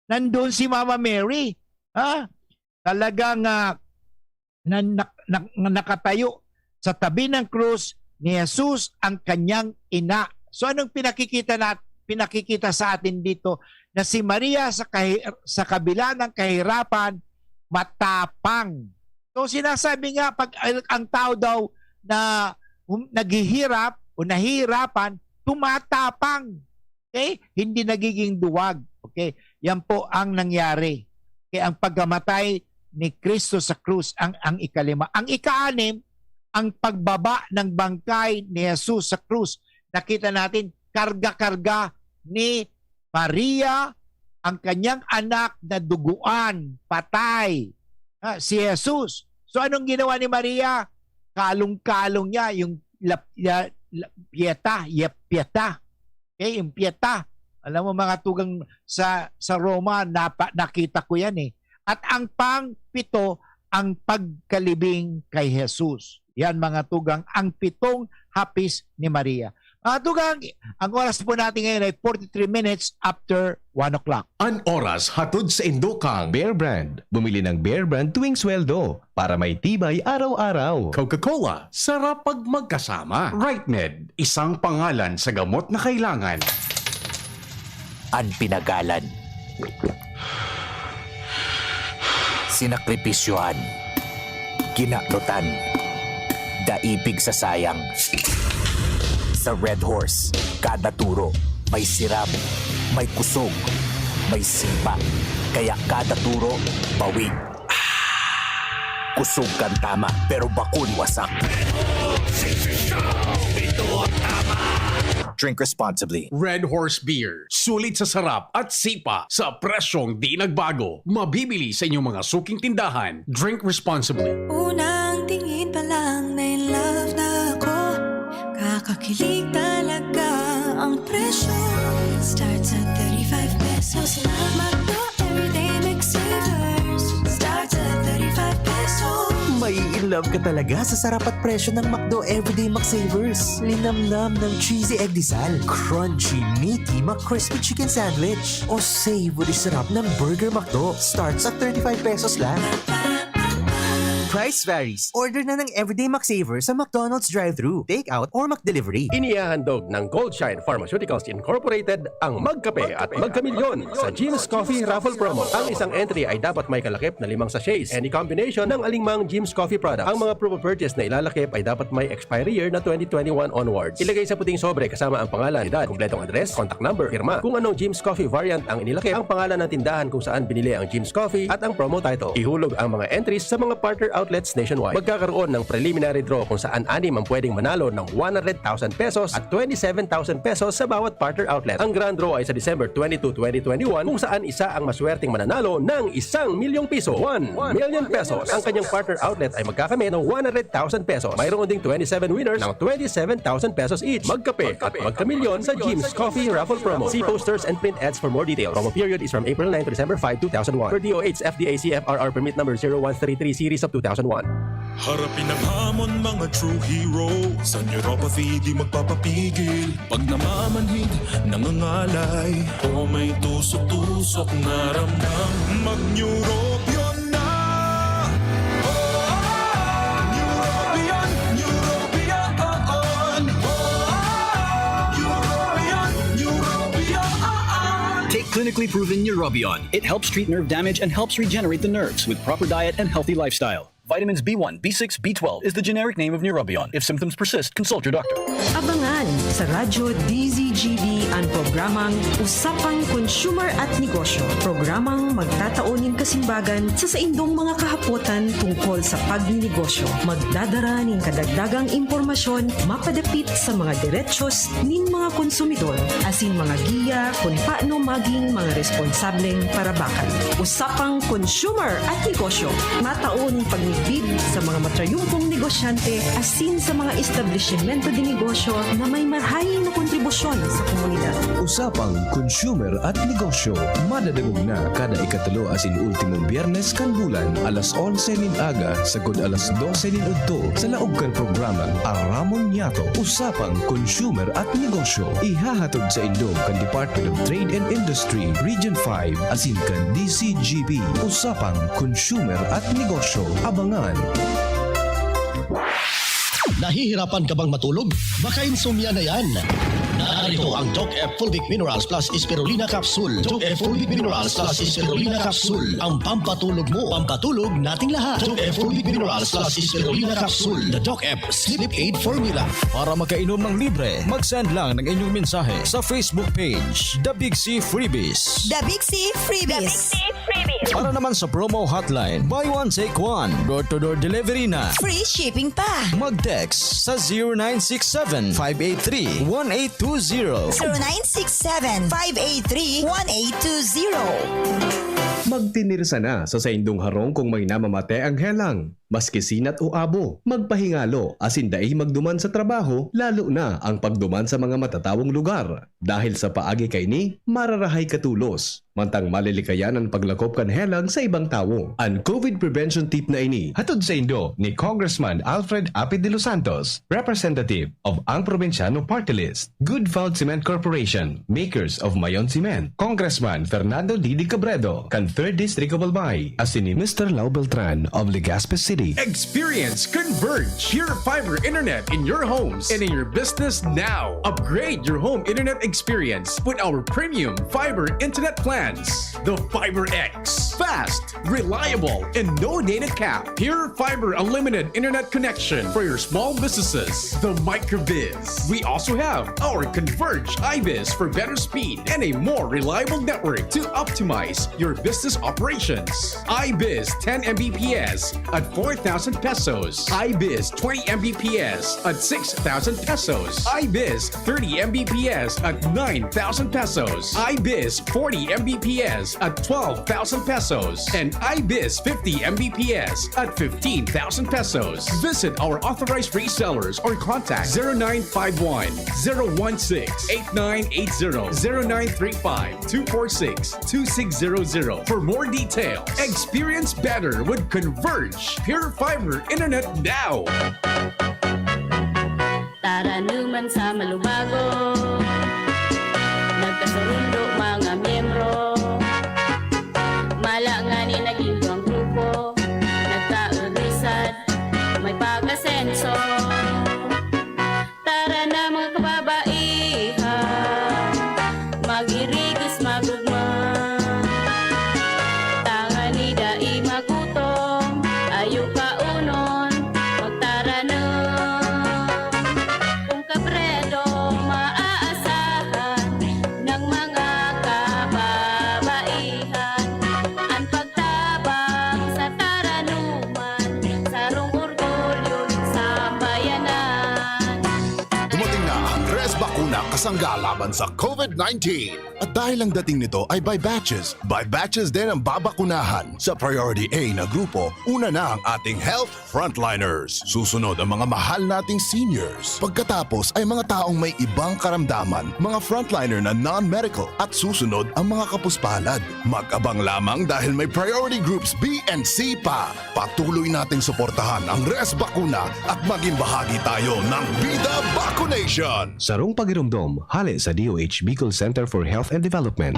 Speaker 2: Nandun si Mama Mary. talagang nakatayo sa tabi ng krus ni Jesus ang kanyang ina. So anong pinakikita sa atin dito? Na si Maria sa kabila ng kahirapan, matapang. So sinasabi nga, pag ang tao daw na naghihirap o nahihirapan, tumatapang. Okay? Hindi nagiging duwag. Okay? Yan po ang nangyari. Okay? Ang pagkamatay ni Kristo sa krus ang ikalima. Ang ika-anim, ang pagbaba ng bangkay ni Jesus sa krus. Nakita natin, karga-karga ni Maria, ang kanyang anak na duguan, patay, si Jesus. So anong ginawa ni Maria? Kalong-kalong niya yung pieta. Okay, yung pieta. Alam mo mga tugang sa Roma, nakita ko yan eh. At ang pang-pito, ang pagkalibing kay Jesus. Yan mga tugang, ang 7 hapis ni Maria. Mga tugang, ang oras po natin ngayon ay 43 minutes after 1 o'clock.
Speaker 13: An oras hatod sa Indokang
Speaker 5: Bear Brand. Bumili ng Bear Brand tuwing sweldo para may tibay araw-araw.
Speaker 12: Coca-Cola, sarap pag magkasama. RightMed, isang pangalan sa gamot na kailangan.
Speaker 16: Ang pinagalan. Sinakripisyohan. Ginaklutan. Daipig sa sayang. Sa Red Horse, kada turo, may sirap, may kusog, may sipa. Kaya kada turo, bawig. Kusog kan tama, pero bakun wasak. Drink responsibly.
Speaker 12: Red Horse Beer, sulit sa sarap at sipa sa presyong di nagbago. Mabibili sa inyong mga suking tindahan. Drink responsibly.
Speaker 17: Unang tingin pa lang na in love na ako. Kakakilig talaga ang presyo. Starts at 35 pesos lang. Magno everyday McSavers. Starts at 35 pesos.
Speaker 16: May in love ka talaga sa sarap at presyo ng McDo Everyday McSavers. Linamnam ng cheesy egg disal, crunchy, meaty McCrispy chicken sandwich, o savory sarap ng Burger McDo. Starts at 35 pesos lang. Price varies. Order na ng Everyday McSavers sa McDonald's drive-thru, take-out, or McDelivery.
Speaker 18: Inihahandog ng Goldshine Pharmaceuticals Incorporated ang Magkape at Magkamilyon sa Jim's Coffee Raffle Promo. Ang isang entry ay dapat may kalakip na 5 sachets. Any combination ng alingmang Jim's Coffee products. Ang mga proof of purchase na ilalakip ay dapat may expiry year na 2021 onwards. Ilagay sa puting sobre kasama ang pangalan, edad, kumpletong address, contact number, firma. Kung anong Jim's Coffee variant ang inilakip, ang pangalan ng tindahan kung saan binili ang Jim's Coffee at ang promo title. Ihulog ang mga entries sa mga partner outlets nationwide. Magkakaroon ng preliminary draw kung saan 6 ang pwedeng manalo ng 100,000 pesos at 27,000 pesos sa bawat partner outlet. Ang grand draw ay sa December 22, 2021 kung saan isa ang maswerteng mananalo ng 1 milyong piso. 1 million pesos. Ang kanyang partner outlet ay magkakamit ng 100,000 pesos. Mayroon ding 27 winners ng 27,000 pesos each. Magkape at magkamilyon sa Jim's Coffee Raffle Promo. See posters and print ads for more details. Promo period is from April 9 to December 5, 2001. Per DOH FDA CFRR permit number 0133 series of 2001.
Speaker 19: Harapin ang hamon mga true hero. Sa neuropathy di magpapapigil. Pag namamanhid, nangangalay, o may tusok-tusok na ramdam, mag-Neurobion na. Neurobion, Neurobion. Neurobion.
Speaker 4: Take clinically proven Neurobion. It helps treat nerve damage and helps regenerate the nerves with proper diet and healthy lifestyle. Vitamins B1, B6, B12 is the generic name of Neurobion. If symptoms persist, consult your doctor.
Speaker 20: Abangan sa Radyo DZGB ang programang Usapang Consumer at Negosyo. Programang magtataunin kasimbagan sa saindong mga kahapotan tungkol sa pagninegosyo. Magdadara ng kadagdagang impormasyon mapadapit sa mga diretsyon nin mga konsumidor asin mga giya kung paano maging mga responsableng parabakan. Usapang Consumer at Negosyo. Mataon pagbibid sa mga matrayumpong negosyante asin sa mga establishmento de negosyo negosyo na may marhayin na kontribusyon sa komunidad.
Speaker 5: Usapang consumer at negosyo. Madadagog na kada ikatulo asin ultimong biyernes kan bulan alas 11 nin aga sagod alas 12 nin udto sa laog kan programang Aramon Yato. Usapang consumer at negosyo. Ihahatod sa indong kan Department of Trade and Industry Region 5 asin kan DCGB. Usapang consumer at negosyo. Abangan.
Speaker 21: Nahihirapan ka bang matulog? Baka insomnia na yan. Narito ang Doc F Fulvic Minerals plus Spirulina Capsule. Doc F Fulvic Minerals plus Spirulina Capsule. Ang pampatulog mo, pampatulog nating lahat. Doc F Fulvic Minerals plus Spirulina Capsule. The Doc F Sleep Aid Formula.
Speaker 22: Para makainom ng libre, mag-send lang ng inyong mensahe sa Facebook page, The Big C Freebies.
Speaker 23: The Big C Freebies. The Big C Freebies.
Speaker 22: Para naman sa promo hotline, buy one take one, door-to-door delivery na.
Speaker 23: Free shipping pa.
Speaker 22: Mag-text sa 0967-583-1820.
Speaker 23: 0967-583-1820.
Speaker 5: Magtinirsa na sa saindong harong kung may namamate ang helang. Maski sinat o abo, magpahingalo asin dai magduman sa trabaho, lalo na ang pagduman sa mga matatawong lugar. Dahil sa paagi kay ni, mararahay katulos. Mantang malilikayan ang paglakop kan helang sa ibang tao. Ang COVID prevention tip na ini, hatod sa indo ni Congressman Alfred Apid de Los Santos, representative of ang Provinciano Party List, Good Found Cement Corporation, makers of Mayon Cement, Congressman Fernando Didi Cabredo, kan 3rd District of Albay, asin ni Mr. Lau Beltran of Legazpi City.
Speaker 24: Experience Converge Pure Fiber Internet in your homes and in your business now. Upgrade your home internet experience with our premium fiber internet plans. The Fiber X. Fast, reliable, and no data cap. Pure Fiber Unlimited Internet Connection for your small businesses. The Microbiz. We also have our Converge iBiz for better speed and a more reliable network to optimize your business operations. iBiz 10 Mbps at 4,000 pesos. iBiz 20 Mbps at 6,000 pesos. iBiz 30 Mbps at 9,000 pesos. iBiz 40 Mbps at 12,000 pesos. And iBiz 50 Mbps at 15,000 pesos. Visit our authorized resellers or contact 0951 016 8980 0935 246 2600 for more details. Experience better with Converge Pure Fiber Internet now.
Speaker 25: Tara naman sa Malubago, nagkasurundo mga miyembro, malangani naging ang grupo, nagkaugrisad, may pag-asenso. Tara na mga kababaihan, mag-irigis magugma, tangan ni dai magutom, ayo kaunon, magtara na. Kung kabredo maaasahan ng mga kababaihan, ang pagtabang sa taranuman, sarong orgulyo sa bayanan.
Speaker 26: Dumating na ang Res Bakuna kasangga laban sa COVID-19. At dahil ang dating nito ay by batches. By batches din ang babakunahan. Sa Priority A na grupo, una na ang ating health frontliners. Susunod ang mga mahal nating seniors. Pagkatapos ay mga taong may ibang karamdaman, mga frontliner na non-medical. At susunod ang mga kapuspalad. Mag-abang lamang dahil may priority groups B and C pa. Patuloy nating suportahan ang Res Bakuna at maging bahagi tayo ng Vida Vaccination.
Speaker 5: Sarong pagirumdom, hali sa DOH Bicol Center for Health and Development.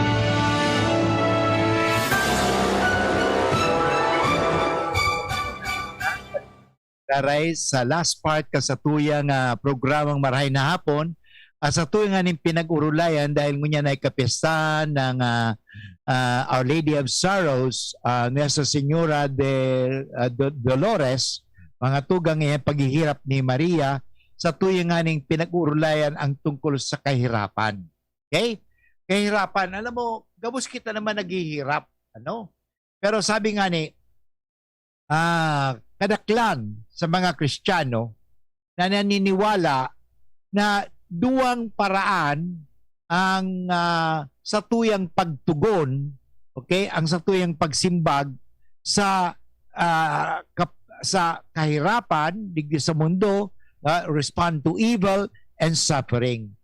Speaker 2: Daray sa last part ka sa tuyang programang Marahay na Hapon, sa tuyang aning pinag-urulayan dahil ngunya na ikapistahan ng Our Lady of Sorrows, Nuestra Señora de Dolores, mga tugang paghihirap ni Maria, sa tuyang aning pinag-urulayan ang tungkol sa kahirapan. Okay? Kahirapan, alam mo, gabos kita naman naghihirap. Ano? Pero sabi nga ni, kadaklan sa mga Kristiyano na naniniwala na duwang paraan ang sa tuyang pagtugon, okay, ang sa tuyang pagsimbag sa sa kahirapan digdi sa mundo, respond to evil and suffering.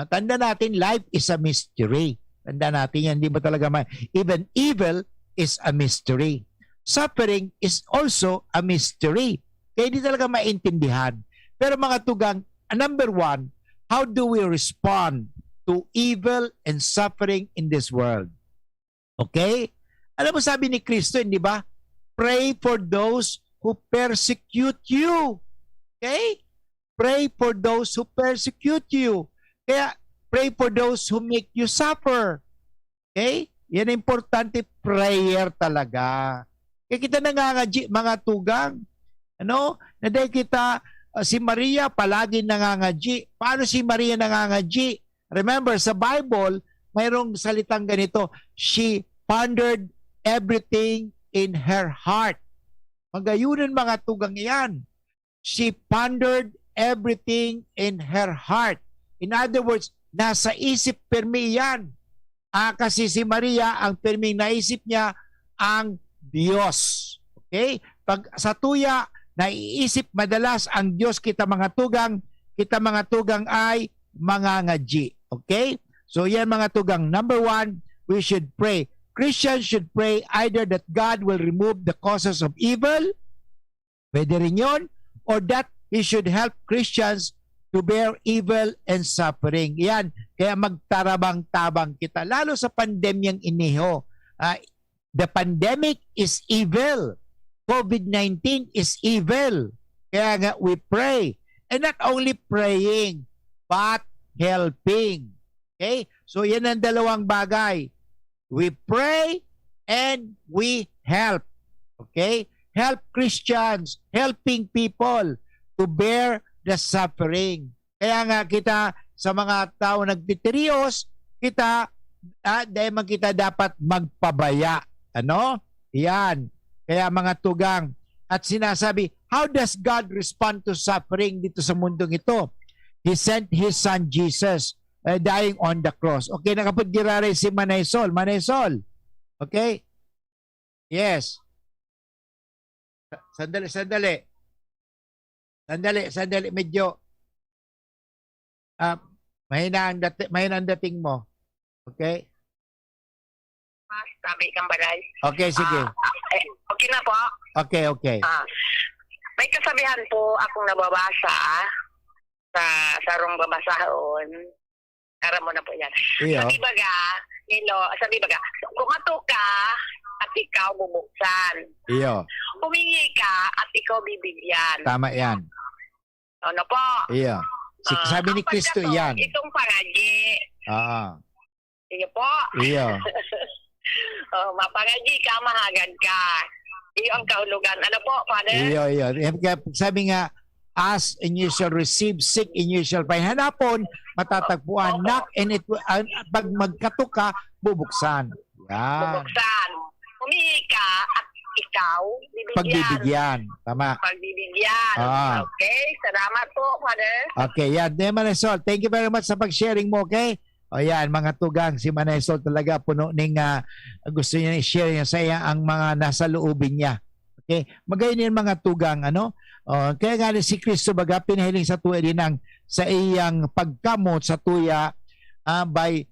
Speaker 2: Tanda natin, life is a mystery. Tanda natin yan, hindi ba talaga even evil is a mystery. Suffering is also a mystery. Kaya hindi talaga maintindihan. Pero mga tugang, number one, how do we respond to evil and suffering in this world? Okay? Alam mo sabi ni Kristo, hindi ba? Pray for those who persecute you. Okay? Pray for those who persecute you. Kaya, pray for those who make you suffer. Okay? Yan ang importante, prayer talaga. Kaya kita nangangaji, mga tugang. Ano? Na dahil kita, si Maria palagi nangangaji. Paano si Maria nangangaji? Remember, sa Bible, mayroong salitang ganito, she pondered everything in her heart. Magayunan mga tugang yan. She pondered everything in her heart. In other words, nasa isip permi yan. Kasi si Maria, ang perming naisip niya, ang Diyos. Okay? Pag sa tuya, naiisip madalas ang Diyos, kita mga tugang ay mangangaji. Okay? So yan mga tugang. Number one, we should pray. Christians should pray either that God will remove the causes of evil, pwede rin yun, or that He should help Christians to bear evil and suffering. Yan, kaya magtarabang-tabang kita. Lalo sa pandemyang iniho. The pandemic is evil. COVID-19 is evil. Kaya nga we pray. And not only praying, but helping. Okay? So yan ang dalawang bagay. We pray and we help. Okay? Help Christians, helping people to bear the suffering. Kaya nga kita sa mga tao nagtitrios, kita dahil kita dapat magpabaya. Ano? Yan. Kaya mga tugang. At sinasabi, how does God respond to suffering dito sa mundong ito? He sent His Son Jesus dying on the cross. Okay, nakapagdirare si Manesol. Manesol. Okay? Yes. Sandali. Medyo mahina ang dating mo. Okay?
Speaker 15: Sabi kang balay.
Speaker 2: Okay, sige.
Speaker 15: Okay na po.
Speaker 2: Okay.
Speaker 15: May kasabihan po akong nababasa sa sarong babasahon. Ara mo na po yan.
Speaker 2: Iyo.
Speaker 15: Sabi baga, kumato ka at ikaw bubuksan.
Speaker 2: Iyo.
Speaker 15: Humingi ka at ikaw bibigyan.
Speaker 2: Tama yan.
Speaker 15: Ano po?
Speaker 2: Iyo. Sabi ni Kristo yan.
Speaker 15: Itong pangaji. Iyo po.
Speaker 2: Iyo.
Speaker 15: Mapangaji ka, mahagad ka. Iyo ang kahulugan. Ano po, Father?
Speaker 2: Iyo. Sabi nga, ask and you shall receive, seek and you shall find. Hanapon, matatagpuan. Knock and it will, pag magkatok ka, bubuksan. Yan.
Speaker 15: Bubuksan. Humingi ka at ikaw bibigyan.
Speaker 2: Pagbibigyan. Tama.
Speaker 15: Pagbibigyan. Okay. Salamat po, Father.
Speaker 2: Okay. Yan. Manesol, thank you very much sa pag-sharing mo. Okay? O yan, mga tugang. Si Manesol talaga puno ning gusto niya i-share niya sa iya ang mga nasa loobin niya. Okay? Magayon yan mga tugang. Ano? Kaya nga si Kristo baga pinahiling sa tuya din ang sa iyang pagkamot sa tuya by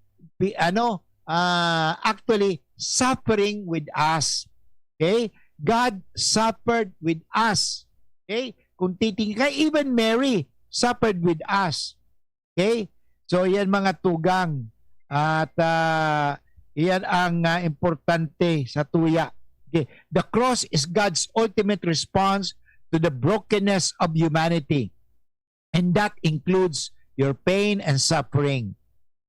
Speaker 2: actually suffering with us. Okay? God suffered with us. Okay? Kung titingin ka, even Mary suffered with us. Okay? So yan mga tugang at yan ang importante sa tuya. Okay. The cross is God's ultimate response to the brokenness of humanity. And that includes your pain and suffering.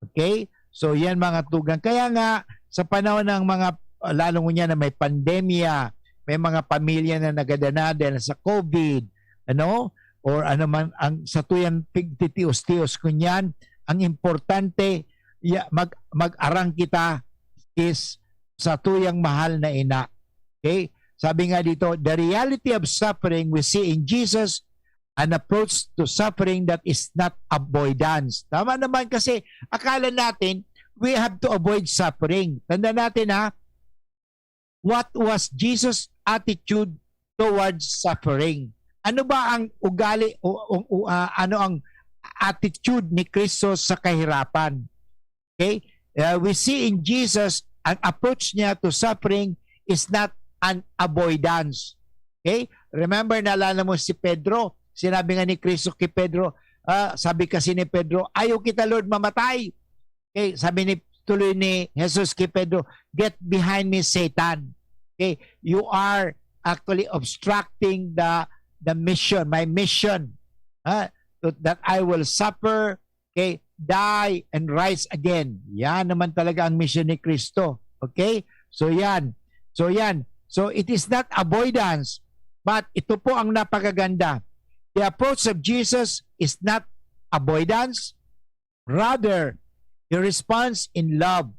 Speaker 2: Okay? So yan mga tugang. Kaya nga sa panahon ng mga lalong niya na may pandemya, may mga pamilya na nagadanada sa COVID, or ano man ang sa tuyan pigtitios-tios kunyan, ang importante mag-arang kita is sa tuyang mahal na ina. Okay? Sabi nga dito, the reality of suffering we see in Jesus, an approach to suffering that is not avoidance. Tama naman kasi akala natin we have to avoid suffering. Tanda natin what was Jesus' attitude towards suffering? Ano ba ang ugali ano ang attitude ni Kristo sa kahirapan. Okay? We see in Jesus, ang approach niya to suffering is not an avoidance. Okay? Remember, naalala mo si Pedro. Sinabi nga ni Kristo kay Pedro, sabi kasi ni Pedro, ayaw kita Lord mamatay. Okay? Sabi tuloy ni Jesus kay Pedro, get behind me, Satan. Okay? You are actually obstructing the mission, my mission. That I will suffer, okay, die and rise again. Yan naman talaga ang mission ni Kristo. Okay? So yan. So it is not avoidance, but ito po ang napakaganda. The approach of Jesus is not avoidance. Rather, he responds in love,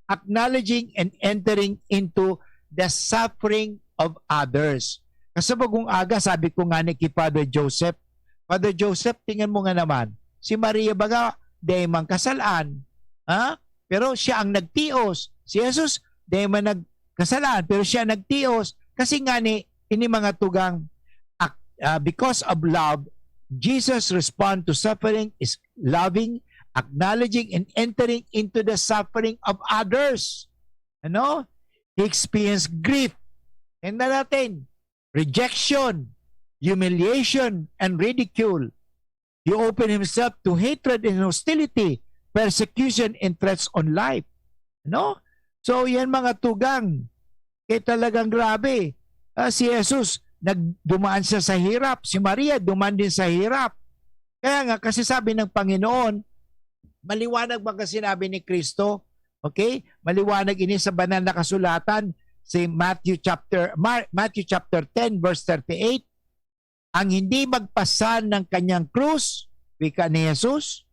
Speaker 2: acknowledging and entering into the suffering of others. Kasi bagong aga, sabi ko nga ni kay Father Joseph, tingnan mo nga naman, si Maria baga, di man kasalaan, pero siya ang nagtios. Si Jesus, di man nagkasalaan, pero siya nagtios. Kasi nga ni, ini mga tugang, because of love, Jesus respond to suffering is loving, acknowledging, and entering into the suffering of others. Ano? He experienced grief. And na natin, rejection, humiliation, and ridicule. He opened himself to hatred and hostility, persecution, and threats on life. No? So, yan mga tugang. Kaya talagang grabe. Si Jesus, dumaan siya sa hirap. Si Maria, dumaan din sa hirap. Kaya nga, kasi sabi ng Panginoon, maliwanag ba kasi sinabi ni Kristo? Okay? Maliwanag ini sa banal na kasulatan, si Matthew chapter 10 verse 38, ang hindi magpasan ng kanyang krus, wika ni Jesus,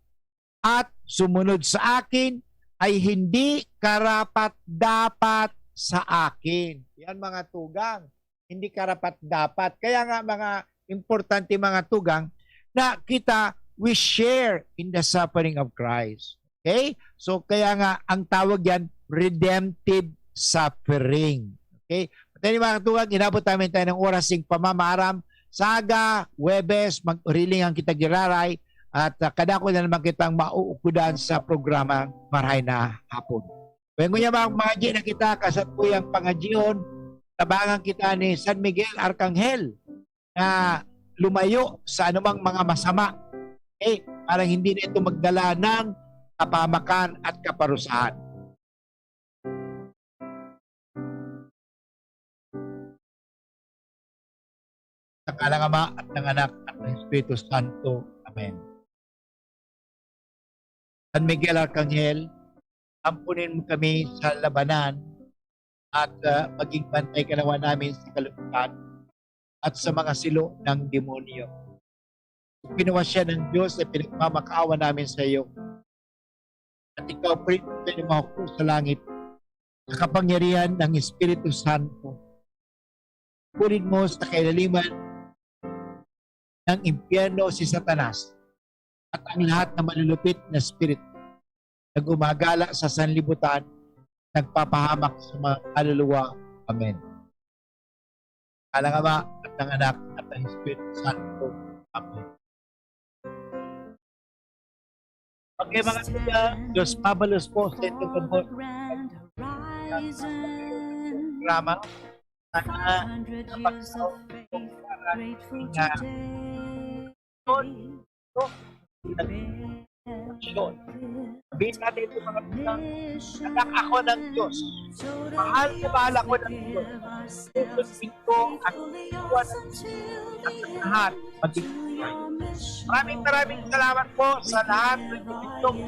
Speaker 2: at sumunod sa akin ay hindi karapat-dapat sa akin. Yan mga tugang, hindi karapat-dapat. Kaya nga mga importante mga tugang na kita, we share in the suffering of Christ. Okay? So kaya nga ang tawag yan, redemptive suffering. Okay? At mga tugang, inabot namin tayo ng orasing pamamaram. Saga, Webes, mag-uriling ang kita giraray at kadako na naman kitang mauukudan sa programa Marahay na Hapon. Kaya ngunya mga na kita kasatuyang pangadyon, tabangan kita ni San Miguel Arcangel na lumayo sa anumang mga masama. Parang hindi na ito magdala ng kapamakan at kaparusahan. Sa ngalang Ama at ng Anak at ng Espiritu Santo. Amen. San Miguel Arcangel, ampunin mo kami sa labanan at maging bantay ka nawa namin sa kalungkutan at sa mga silo ng demonyo. Pinawasya ng Diyos na pinagmamakaawa namin sa iyo. At ikaw pwede mahukom sa langit sa kapangyarihan ng Espiritu Santo. Kunin mo sa kailaliman ng impyerno si Satanas at ang lahat na malulupit na espiritu na gumagala sa sanlibutan, nagpapahamak sa mga kaluluwa. Amen. Alang Ama at ng Anak at ng Espiritu Santo. Amen. Okay mga tuga, Diyos mabalos po sa itong programa. Sana napagsaw itong sabihin natin ito mga tuga, anak ako ng Diyos. Mahal ako ng Diyos. Tutusin ko at iwan at lahat magiging. Maraming salamat po sa lahat ng itong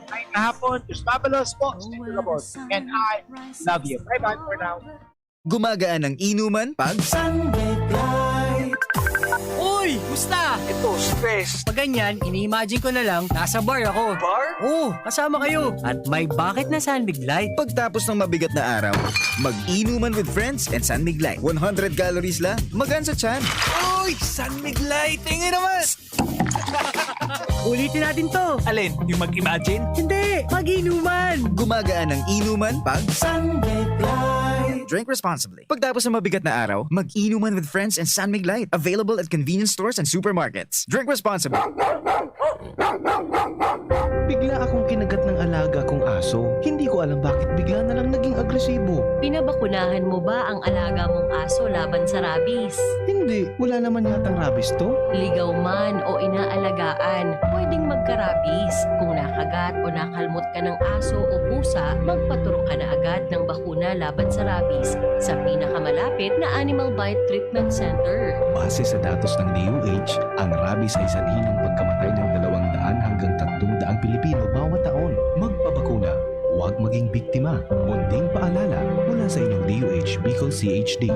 Speaker 2: ay kahapon. Diyos mabalos po sa itong labos. And I love you. Bye-bye for now.
Speaker 1: Gumagaan ang inuman pag
Speaker 3: Uy! Musta? Ito, stress. Pag ganyan, ini-imagine ko na lang, nasa bar ako. Bar? Oo, kasama kayo. At may bucket na San Mig Light.
Speaker 1: Pagtapos ng mabigat na araw, mag-inuman with friends and San Mig Light. 100 calories lang, magaan sa tiyan.
Speaker 3: Uy! San Mig Light! Tingin naman! Ulitin natin to. Alin? Yung mag-imagine? Hindi! Mag-inuman!
Speaker 1: Gumagaan ang inuman pag
Speaker 3: San Mig Light.
Speaker 1: Drink responsibly. Pagtapos ng mabigat na araw, mag-inuman with friends and San Mig Light. Available at convenience stores and supermarkets. Drink responsibly.
Speaker 5: Bigla akong kinagat ng alaga kong aso. Hindi ko alam bakit bigla na lang naging agresibo.
Speaker 6: Pinabakunahan mo ba ang alaga mong aso laban sa rabies?
Speaker 5: Hindi, wala naman yatang rabies to.
Speaker 6: Ligaw man o inaalagaan, pwedeng magka-rabies. Kung nakagat o nakalmot ka ng aso o pusa, magpaturok ka na agad ng bakuna laban sa rabies sa pinakamalapit na Animal Bite Treatment Center.
Speaker 5: Base sa datos ng DOH, ang rabies ay sanhi ng pagkamatay ng 200 hanggang 300 Pilipino bawat taon. Magpabakuna, huwag maging biktima. Munting paalala mula sa inyong DOH Bicol CHD.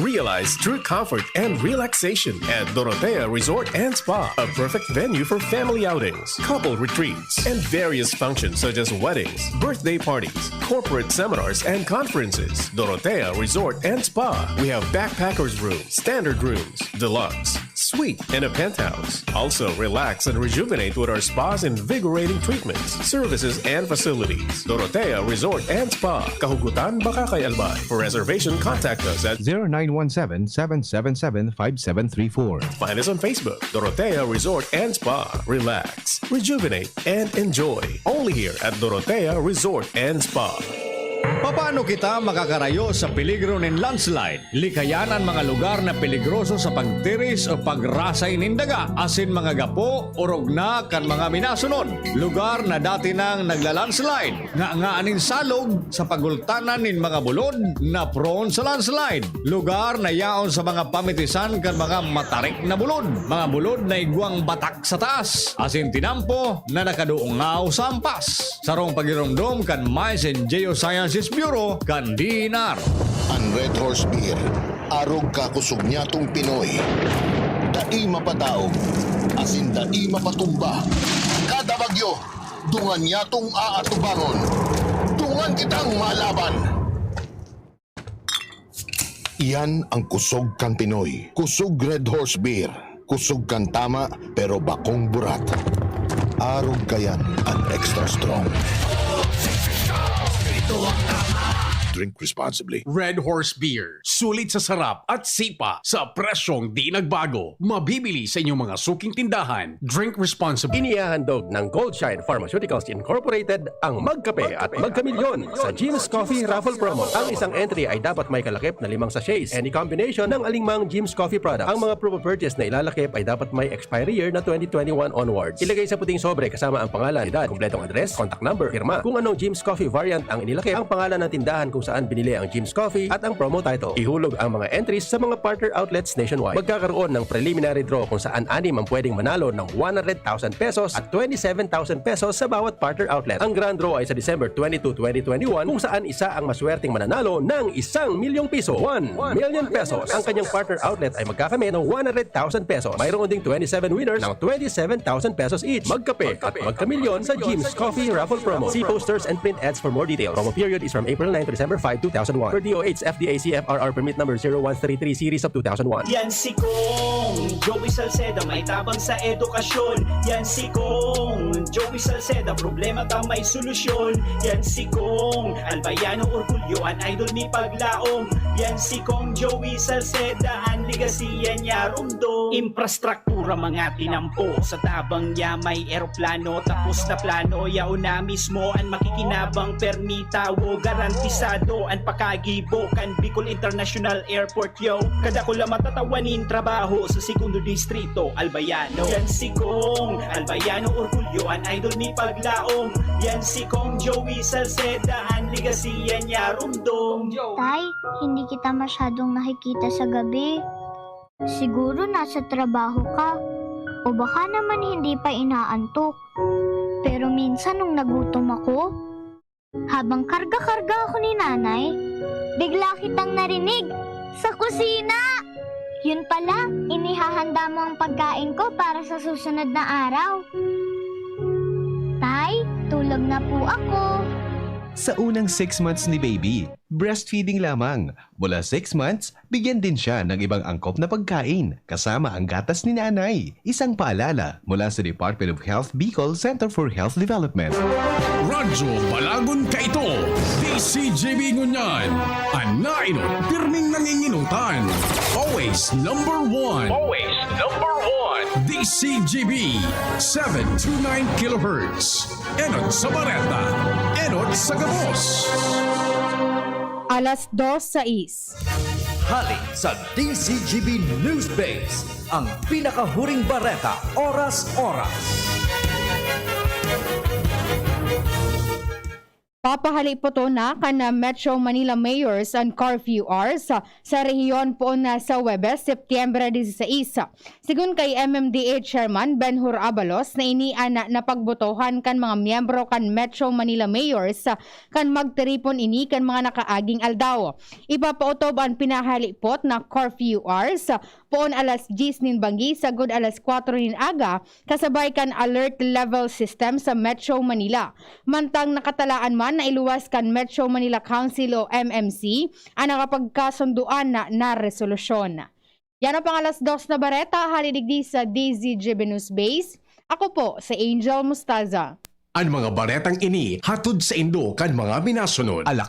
Speaker 18: Realize true comfort and relaxation at Dorotea Resort and Spa, a perfect venue for family outings, couple retreats, and various functions such as weddings, birthday parties, corporate seminars, and conferences. Dorotea Resort and Spa. We have backpackers rooms, standard rooms, deluxe, suite, and a penthouse. Also, relax and rejuvenate with our spa's invigorating treatments, services, and facilities. Dorotea Resort and Spa, Kahugutan, Bakakay, Albay. For reservation, contact us at
Speaker 5: 0917-777-5734.
Speaker 18: Find us on Facebook, Dorotea Resort and Spa. Relax, rejuvenate, and enjoy. Only here at Dorotea Resort and Spa.
Speaker 22: Paano kita makakarayo sa peligro ng landslide? Likayan ang mga lugar na peligroso sa pagtiris o pagrasay ng daga, asin mga gapo, urog na kan mga minasunod. Lugar na dati nang nagla-landslide, ngaanin salog sa pagultanan ng mga bulod na prone sa landslide. Lugar na yaon sa mga pamitisan kan mga matarik na bulod, mga bulod na igwang batak sa taas, asin tinampo na nakaduungaw sa ampas. Sarong pagiromdom kan Mines and Geosciences Bureau kan DNR.
Speaker 26: Ang Red Horse Beer, arog kakusog niya tong Pinoy. Dai mapadaog, asin dai mapatumba. Kada bagyo, dungan niya tong aatubangon. Dungan kitang malaban. Iyan ang kusog kan Pinoy. Kusog Red Horse Beer. Kusog kan tama pero bakong burat. Arog kayan ang extra strong. Drink responsibly.
Speaker 24: Red Horse Beer. Sulit sa sarap at sipa sa presyong di nagbago. Mabibili sa inyong mga suking tindahan. Drink responsibly.
Speaker 18: Inihahandog ng Goldshine Pharmaceuticals Incorporated ang Magkape at Magkamilyon sa Jim's Coffee Raffle Promo. Ang isang entry ay dapat may kalakip na 5 sachets. Any combination ng alingmang Jim's Coffee products. Ang mga proof of purchase na ilalakip ay dapat may expiry year na 2021 onwards. Ilagay sa puting sobre kasama ang pangalan, edad, kumpletong address, contact number, firma. Kung anong Jim's Coffee variant ang inilakip, ang pangalan ng tindahan kung saan binili ang Jim's Coffee at ang promo title. Ihulog ang mga entries sa mga partner outlets nationwide. Magkakaroon ng preliminary draw kung saan 6 ang pwedeng manalo ng 100,000 pesos at 27,000 pesos sa bawat partner outlet. Ang grand draw ay sa December 22, 2021 kung saan isa ang maswerteng mananalo ng 1,000,000 piso. 1 million pesos. Ang kanyang partner outlet ay magkakamit ng 100,000 pesos. Mayroon ding 27 winners ng 27,000 pesos each. Magkape at magkamilyon sa Jim's Coffee Raffle Promo. See posters and print ads for more details. Promo period is from April 9 to December 5, 2001. Per DOH, FDA CFRR permit number 0133 series of 2001.
Speaker 7: Yan si Kong Joey Salceda, may tabang sa edukasyon. Yan si Kong Joey Salceda, problema daw may solusyon. Yan si Kong Albayano Orgulyo, an idol ni Paglaom. Yan si Kong Joey Salceda, ang ligasiya niya rumdo. Infrastruktura mga tinampo, sa tabang niya may eroplano. Tapos na plano, yaw na mismo ang makikinabang permita. Wo garantisado ang pakagibo kan Bicol International Airport, yo. Kada ko lang matatawanin trabaho sa segundo distrito, Albayano. Yan si Kong Albayano Orgulyo, an idol ni Paglaom. Yan si Kong Joey Salceda, ang ligasiya niya rumdong.
Speaker 14: Tay, hindi kita masyadong nakikita sa gabi. Siguro nasa trabaho ka. O baka naman hindi pa inaantok. Pero minsan nung nagutom ako, habang karga-karga ako ni nanay, bigla kitang narinig sa kusina. Yun pala, inihahanda mo ang pagkain ko para sa susunod na araw. Tay, tulog na po ako.
Speaker 5: Sa unang 6 months ni baby, breastfeeding lamang. Mula 6 months, bigyan din siya ng ibang angkop na pagkain kasama ang gatas ni nanay. Isang paalala mula sa Department of Health Bicol Center for Health Development.
Speaker 24: Radyo Balagon Kaito, DCJB Ngunyan, Anaino, pirming nanginginutan. Always number one. Always number one. DCJB, 729 kHz. Enot sa Bareta, Enot sa Gabos.
Speaker 8: Alas 2:06.
Speaker 9: Hali sa DCGB News Base, ang pinakahuring bareta oras-oras.
Speaker 8: Papahali po to na kana Metro Manila Mayors and curfew hours sa rehiyon po na sa Webes, Septyembre 16. Sigun kay MMDA Chairman Benhur Abalos na iniana na pagbotohan kan mga miyembro kan Metro Manila Mayors kan magtiripon ini kan mga nakaaging aldaw. Ipapautob ang pinahali pot na curfew hours poon alas 10 nin banggi sagud alas 4 nin aga kasabay kan alert level system sa Metro Manila. Mantang nakatalaan man na iluwas kan Metro Manila Council o MMC ang nakapagkasunduan na resolusyon. Yan ang pangalas 2 na bareta, halidigdi sa DZGB News Base. Ako po sa Angel Mustaza.
Speaker 24: Ang mga baretang ini hatod sa Indo kan mga minasunod. Alak